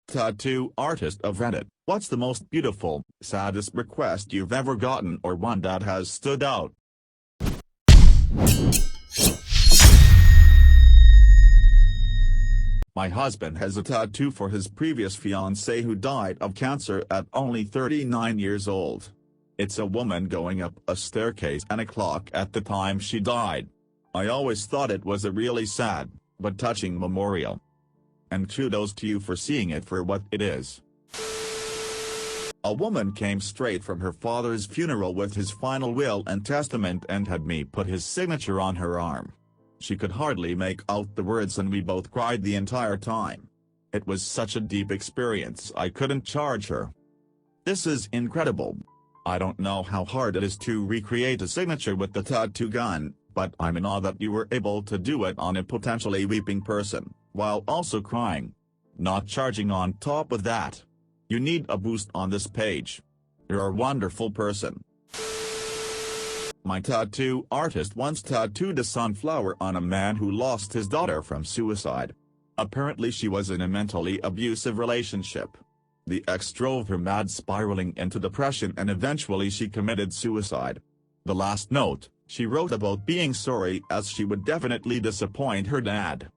Tattoo artist of Reddit, what's the most beautiful, saddest request you've ever gotten or one that has stood out? My husband has a tattoo for his previous fiancée who died of cancer at only 39 years old. It's a woman going up a staircase and a clock at the time she died. I always thought it was a really sad, but touching memorial. And kudos to you for seeing it for what it is. A woman came straight from her father's funeral with his final will and testament and had me put his signature on her arm. She could hardly make out the words and we both cried the entire time. It was such a deep experience I couldn't charge her. This is incredible. I don't know how hard it is to recreate a signature with the tattoo gun, but I'm in awe that you were able to do it on a potentially weeping person, while also crying. Not charging on top of that. You need a boost on this page. You're a wonderful person. My tattoo artist once tattooed a sunflower on a man who lost his daughter from suicide. Apparently she was in a mentally abusive relationship. The ex drove her mad, spiraling into depression, and eventually she committed suicide. The last note, she wrote about being sorry as she would definitely disappoint her dad.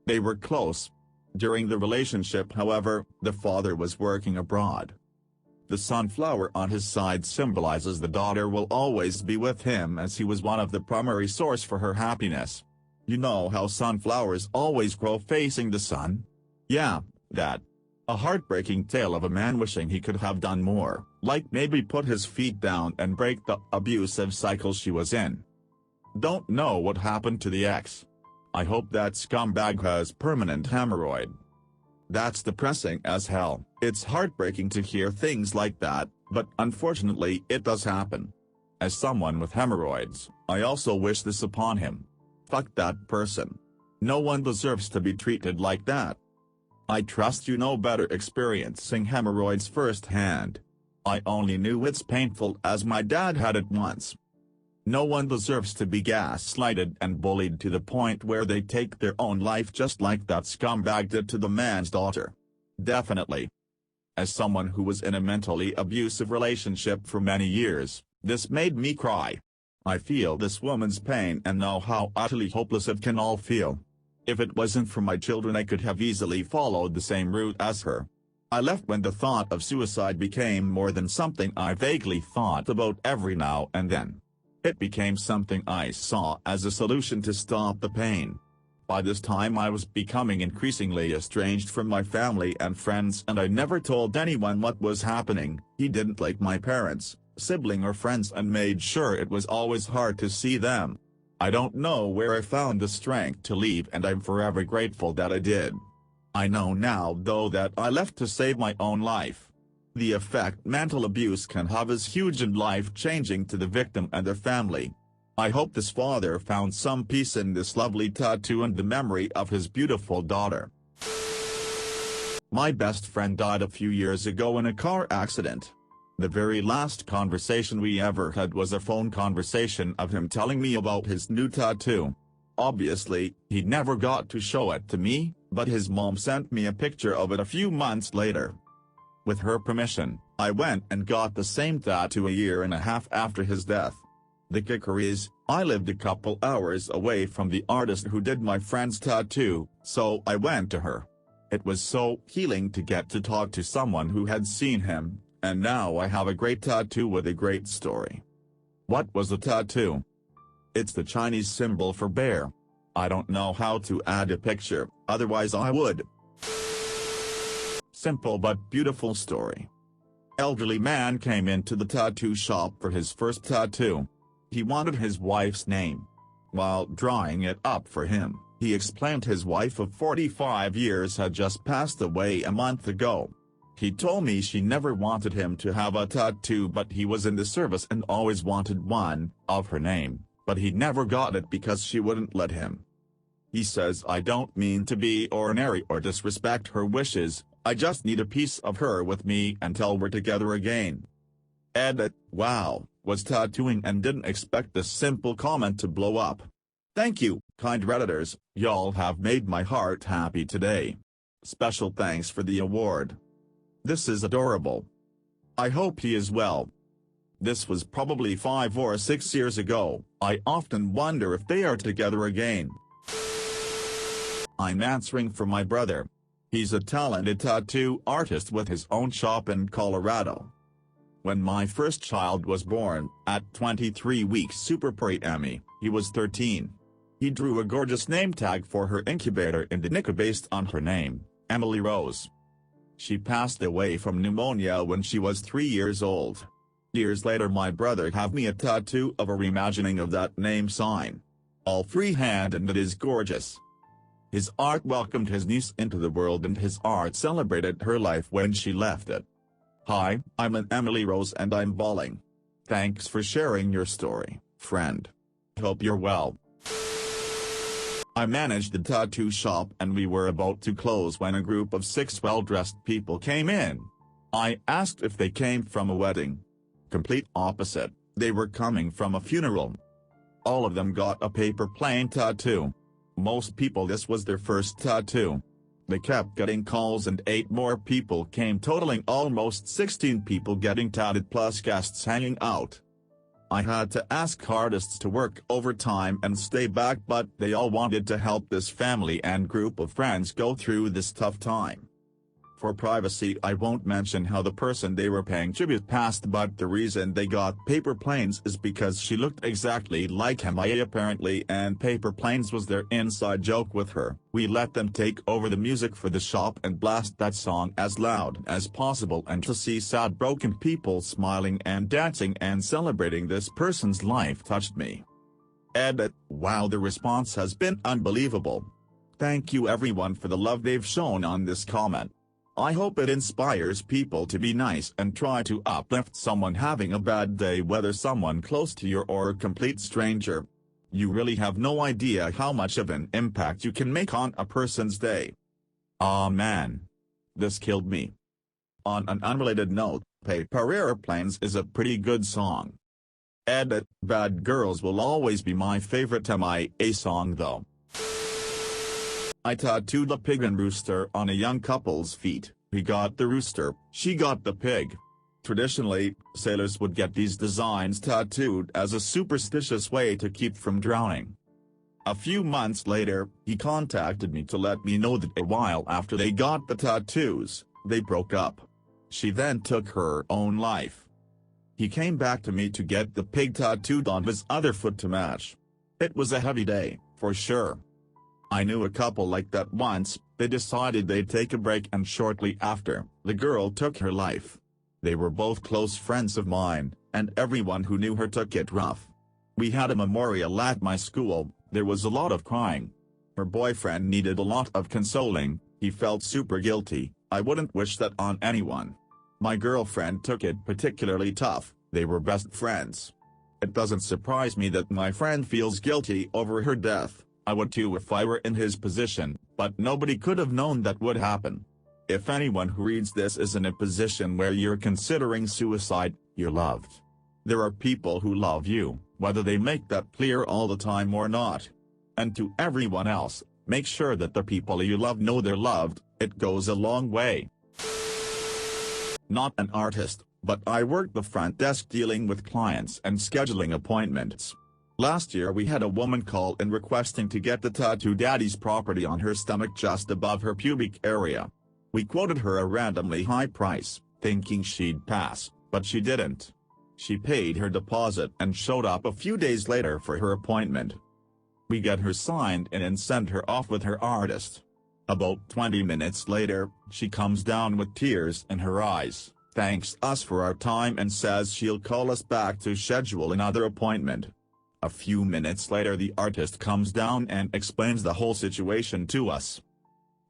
They were close. During the relationship, however, the father was working abroad. The sunflower on his side symbolizes the daughter will always be with him as he was one of the primary source for her happiness. You know how sunflowers always grow facing the sun? Yeah, that. A heartbreaking tale of a man wishing he could have done more, like maybe put his feet down and break the abusive cycle she was in. Don't know what happened to the ex. I hope that scumbag has permanent hemorrhoid. That's depressing as hell. It's heartbreaking to hear things like that, but unfortunately it does happen. As someone with hemorrhoids, I also wish this upon him. Fuck that person. No one deserves to be treated like that. I trust you know better experiencing hemorrhoids firsthand. I only knew it's painful as my dad had it once. No one deserves to be gaslighted and bullied to the point where they take their own life just like that scumbag did to the man's daughter. Definitely. As someone who was in a mentally abusive relationship for many years, this made me cry. I feel this woman's pain and know how utterly hopeless it can all feel. If it wasn't for my children I could have easily followed the same route as her. I left when the thought of suicide became more than something I vaguely thought about every now and then. It became something I saw as a solution to stop the pain. By this time I was becoming increasingly estranged from my family and friends and I never told anyone what was happening. He didn't like my parents, sibling or friends and made sure it was always hard to see them. I don't know where I found the strength to leave and I'm forever grateful that I did. I know now though that I left to save my own life. The effect mental abuse can have is huge and life-changing to the victim and their family. I hope this father found some peace in this lovely tattoo and the memory of his beautiful daughter. My best friend died a few years ago in a car accident. The very last conversation we ever had was a phone conversation of him telling me about his new tattoo. Obviously, he never got to show it to me, but his mom sent me a picture of it a few months later. With her permission, I went and got the same tattoo a year and a half after his death. The kicker is, I lived a couple hours away from the artist who did my friend's tattoo, so I went to her. It was so healing to get to talk to someone who had seen him, and now I have a great tattoo with a great story. What was the tattoo? It's the Chinese symbol for bear. I don't know how to add a picture, otherwise I would. Simple but beautiful story. Elderly man came into the tattoo shop for his first tattoo. He wanted his wife's name. While drawing it up for him, he explained his wife of 45 years had just passed away a month ago. He told me she never wanted him to have a tattoo but he was in the service and always wanted one, of her name, but he never got it because she wouldn't let him. He says I don't mean to be ornery or disrespect her wishes, I just need a piece of her with me until we're together again. Edit, wow, was tattooing and didn't expect this simple comment to blow up. Thank you, kind Redditors, y'all have made my heart happy today. Special thanks for the award. This is adorable. I hope he is well. This was probably 5 or 6 years ago. I often wonder if they are together again. I'm answering for my brother. He's a talented tattoo artist with his own shop in Colorado. When my first child was born, at 23 weeks super preemie, he was 13. He drew a gorgeous name tag for her incubator in the NICU based on her name, Emily Rose. She passed away from pneumonia when she was 3 years old. Years later my brother gave me a tattoo of a reimagining of that name sign. All freehand, and it is gorgeous. His art welcomed his niece into the world, and his art celebrated her life when she left it. Hi, I'm an Emily Rose and I'm bawling. Thanks for sharing your story, friend. Hope you're well. I managed the tattoo shop and we were about to close when a group of 6 well-dressed people came in. I asked if they came from a wedding. Complete opposite, they were coming from a funeral. All of them got a paper plane tattoo. Most people this was their first tattoo. They kept getting calls and 8 more people came, totaling almost 16 people getting tattooed plus guests hanging out. I had to ask artists to work overtime and stay back, but they all wanted to help this family and group of friends go through this tough time. For privacy I won't mention how the person they were paying tribute passed, but the reason they got paper planes is because she looked exactly like Emily apparently, and paper planes was their inside joke with her. We let them take over the music for the shop and blast that song as loud as possible, and to see sad broken people smiling and dancing and celebrating this person's life touched me. Edit. Wow, the response has been unbelievable. Thank you everyone for the love they've shown on this comment. I hope it inspires people to be nice and try to uplift someone having a bad day, whether someone close to you or a complete stranger. You really have no idea how much of an impact you can make on a person's day. Aw man. This killed me. On an unrelated note, Paper Airplanes is a pretty good song. Edit. Bad Girls will always be my favorite MIA song though. I tattooed a pig and rooster on a young couple's feet. He got the rooster, she got the pig. Traditionally, sailors would get these designs tattooed as a superstitious way to keep from drowning. A few months later, he contacted me to let me know that a while after they got the tattoos, they broke up. She then took her own life. He came back to me to get the pig tattooed on his other foot to match. It was a heavy day, for sure. I knew a couple like that once. They decided they'd take a break, and shortly after, the girl took her life. They were both close friends of mine, and everyone who knew her took it rough. We had a memorial at my school. There was a lot of crying. Her boyfriend needed a lot of consoling. He felt super guilty. I wouldn't wish that on anyone. My girlfriend took it particularly tough. They were best friends. It doesn't surprise me that my friend feels guilty over her death. I would too if I were in his position, but nobody could have known that would happen. If anyone who reads this is in a position where you're considering suicide, you're loved. There are people who love you, whether they make that clear all the time or not. And to everyone else, make sure that the people you love know they're loved. It goes a long way. Not an artist, but I worked the front desk dealing with clients and scheduling appointments. Last year we had a woman call in requesting to get the tattoo daddy's property on her stomach just above her pubic area. We quoted her a randomly high price, thinking she'd pass, but she didn't. She paid her deposit and showed up a few days later for her appointment. We get her signed in and send her off with her artist. About 20 minutes later, she comes down with tears in her eyes, thanks us for our time and says she'll call us back to schedule another appointment. A few minutes later the artist comes down and explains the whole situation to us.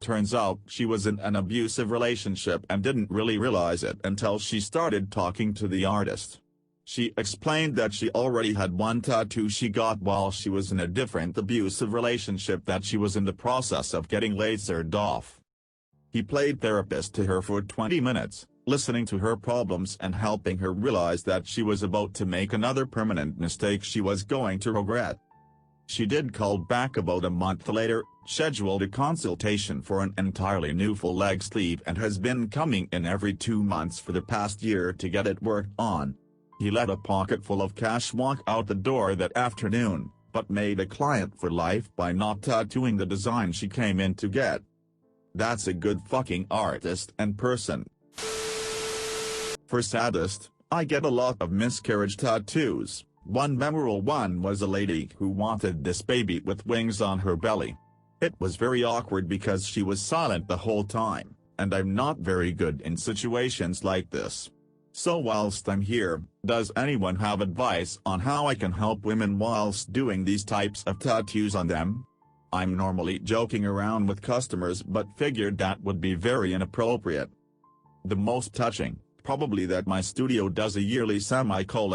Turns out she was in an abusive relationship and didn't really realize it until she started talking to the artist. She explained that she already had one tattoo she got while she was in a different abusive relationship that she was in the process of getting lasered off. He played therapist to her for 20 minutes, listening to her problems and helping her realize that she was about to make another permanent mistake she was going to regret. She did call back about a month later, scheduled a consultation for an entirely new full leg sleeve and has been coming in every 2 months for the past year to get it worked on. He let a pocket full of cash walk out the door that afternoon, but made a client for life by not tattooing the design she came in to get. That's a good fucking artist and person. For Saddest, I get a lot of miscarriage tattoos. One memorable one was a lady who wanted this baby with wings on her belly. It was very awkward because she was silent the whole time, and I'm not very good in situations like this. So whilst I'm here, does anyone have advice on how I can help women whilst doing these types of tattoos on them? I'm normally joking around with customers but figured that would be very inappropriate. The most touching, probably that my studio does a yearly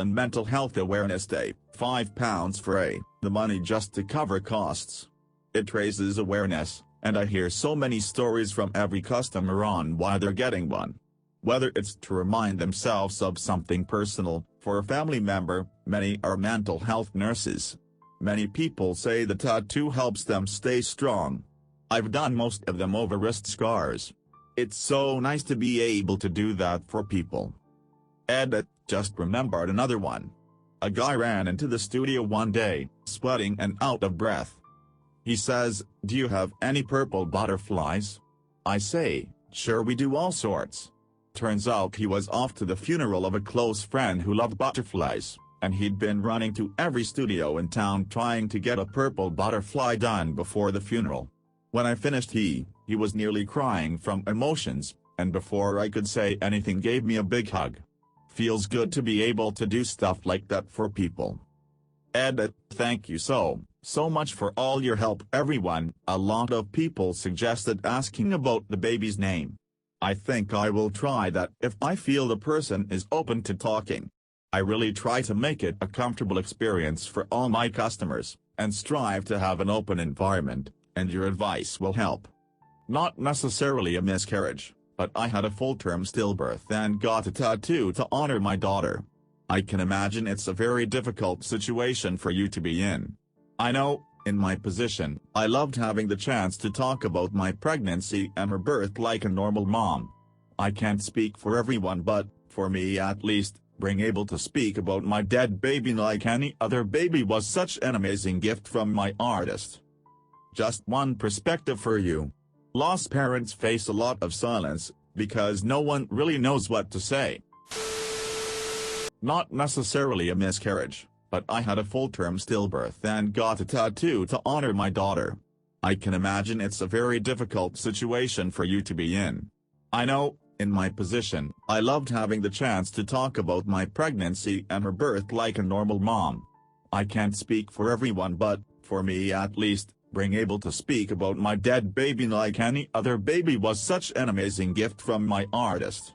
mental health awareness day, £5 for the money just to cover costs. It raises awareness, and I hear so many stories from every customer on why they're getting one. Whether it's to remind themselves of something personal, for a family member, many are mental health nurses. Many people say the tattoo helps them stay strong. I've done most of them over wrist scars. It's so nice to be able to do that for people. Edit, just remembered another one. A guy ran into the studio one day, sweating and out of breath. He says, "Do you have any purple butterflies?" I say, "Sure, we do all sorts." Turns out he was off to the funeral of a close friend who loved butterflies, and he'd been running to every studio in town trying to get a purple butterfly done before the funeral. When I finished he was nearly crying from emotions, and before I could say anything gave me a big hug. Feels good to be able to do stuff like that for people. Edit, thank you so much for all your help everyone. A lot of people suggested asking about the baby's name. I think I will try that if I feel the person is open to talking. I really try to make it a comfortable experience for all my customers, and strive to have an open environment, and your advice will help. Not necessarily a miscarriage, but I had a full-term stillbirth and got a tattoo to honor my daughter. I can imagine it's a very difficult situation for you to be in. I know, in my position, I loved having the chance to talk about my pregnancy and her birth like a normal mom. I can't speak for everyone but, for me at least, being able to speak about my dead baby like any other baby was such an amazing gift from my artist. Just one perspective for you. Lost parents face a lot of silence, because no one really knows what to say. Not necessarily a miscarriage, but I had a full-term stillbirth and got a tattoo to honor my daughter. I can imagine it's a very difficult situation for you to be in. I know, in my position, I loved having the chance to talk about my pregnancy and her birth like a normal mom. I can't speak for everyone but, for me at least, being able to speak about my dead baby like any other baby was such an amazing gift from my artist.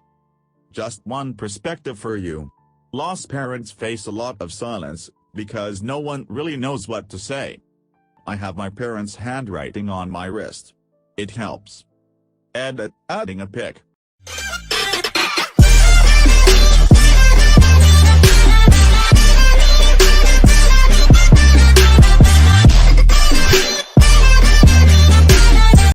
Just one perspective for you. Lost parents face a lot of silence, because no one really knows what to say. I have my parents' handwriting on my wrist. It helps. Edit, adding a pic.